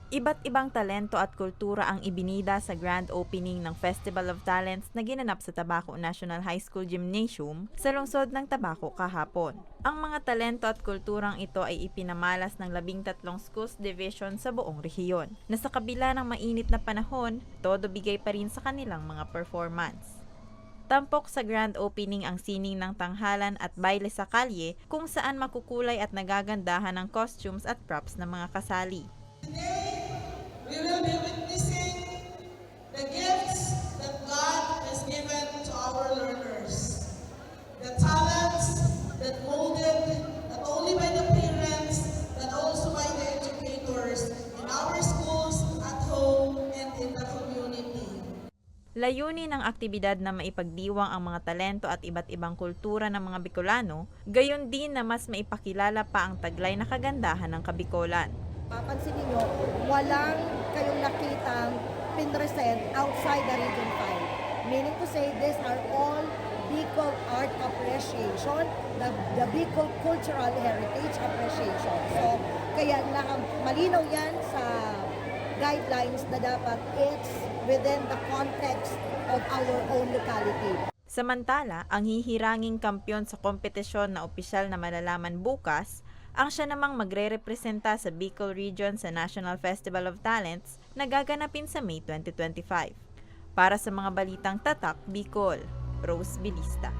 Iba't ibang talento at kultura ang ibinida sa grand opening ng Festival of Talents na ginanap sa Tabaco National High School Gymnasium sa lungsod ng Tabaco kahapon. Ang mga talento at kulturang ito ay ipinamalas ng 13 schools division sa buong rehiyon, na sa kabila ng mainit na panahon, todo bigay pa rin sa kanilang mga performance. Tampok sa grand opening ang sining ng tanghalan at baile sa kalye, kung saan makukulay at nagagandahan ang costumes at props ng mga kasali. We will be witnessing the gifts that God has given to our learners. The talents that molded not only by the parents, but also by the educators in our schools, at home, and in the community. Layunin ng aktibidad na maipagdiwang ang mga talento at iba't ibang kultura ng mga Bicolano, gayon din na mas maipakilala pa ang taglay na kagandahan ng Kabikolan. Papansinin nyo, walang kayong nakitang pinresent outside the Region 5. Meaning to say, these are all Bicol art appreciation, the Bicol cultural heritage appreciation. So, kaya malinaw yan sa guidelines na dapat it's within the context of our own locality. Samantala, ang hihiranging kampyon sa kompetisyon na opisyal na malalaman bukas, ang siya namang magre-representa sa Bicol Region sa National Festival of Talents na gaganapin sa May 2025. Para sa mga balitang tatak, Bicol, Rose Bilista.